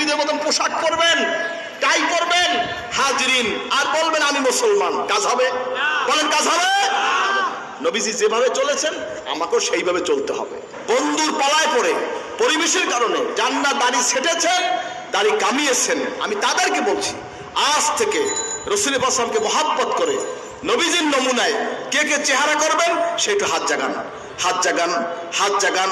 বিধর্মীদের মতন পোশাক পরবেন, টাই পরবেন, হাজরিন, আর বলবেন আমি মুসলমান। কাজ হবে? বলেন কাজ হবে? নবীজি যেভাবে চলেছেন আমাকেও সেইভাবে চলতে হবে। বন্ধুর পালায় পড়ে পরিবেশের কারণে যারা দাড়ি ছেটেছেন, দাড়ি কামিয়েছেন, আমি তাদেরকে বলছি আজ থেকে রাসূল পাক সাল্লাল্লাহু আলাইহি ওয়াসাল্লামকে মহব্বত করে নবীজির নমুনায় কে কে চেহারা করবেন সেটা হাত জাগান, হাত জাগান, হাত জাগান,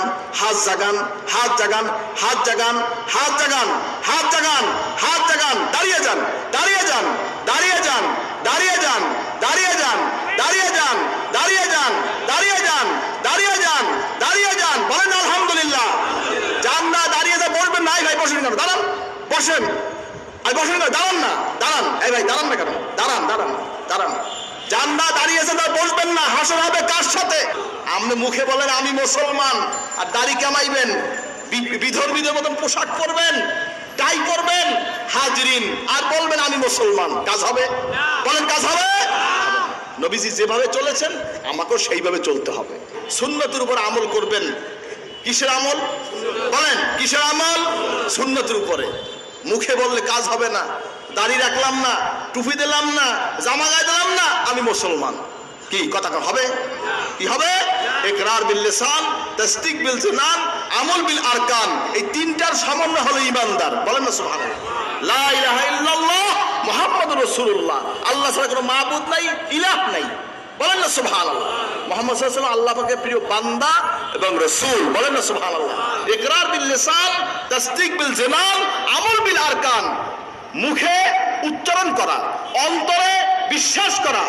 হাত জাগান, হাত জাগান, হাত জাগান, হাত জাগান, হাত জাগান, হাত জাগান, দাঁড়িয়ে যান, দাঁড়িয়ে যান, দাঁড়িয়ে যান, দাঁড়িয়ে যান, দাঁড়িয়ে যান, দাঁড়িয়ে যান, দাঁড়িয়ে যান, দাঁড়িয়ে যান, দাঁড়িয়ে যান, দাঁড়িয়ে যান, বলেন আলহামদুলিল্লাহ। যান না, দাঁড়িয়ে যা বসবেন নাই ভাই, বসেন কেন? দাঁড়ান, বসেন। আর বসেন না, দাঁড়ান না, দাঁড়ান। এই ভাই দাঁড়ান না কেন? দাঁড়ান, দাঁড়ান, দাঁড়ান। যান না, দাঁড়িয়েছে তার বসবেন না। হাসর হবে কার সাথে? আপনি মুখে বলেন আমি মুসলমান, আর দাড়ি কামাইবেন, বিধর্মীদের মতন পোশাক পরবেন, টাই পরবেন, হাজরিন, আর বলবেন আমি মুসলমান। কাজ হবে? বলেন কাজ হবে? নবীজি যেভাবে চলেছেন আমাকেও সেইভাবে চলতে হবে। সুন্নতের উপর আমল করবেন। কিসের আমল? বলেন কিসের আমল? সুন্নতের উপরে। মুখে বললে কাজ হবে না। দাড়ি রাখলাম না, টুপি দিলাম না, জামা গায়ে দিলাম না, আমি মুসলমান। কি কথা হবে? কি হবে? ইকরার বিল লিসান, তাসদিক বিল জানান, আমল বিল আরকান। এই তিনটার সমন্বয় হলো ঈমানদার। বলেন না সুবহানাল্লাহ। লা ইলাহা ইল্লাল্লাহ মুহাম্মাদুর রাসূলুল্লাহ। আল্লাহ ছাড়া কোনো মাবুদ নাই, ইলাহ নাই। বলেন না সুবহানাল্লাহ। মুহাম্মদ সাল্লাল্লাহু আলাইহি ওয়াসাল্লাম আল্লাহ পাকের প্রিয় বান্দা এবং রাসূল। বলেন না সুবহানাল্লাহ। ইকরার বিল লিসান, তাসদিক বিল জানান, আমল বিল আরকান। মুখে উচ্চারণ করা, অন্তরে বিশ্বাস করা,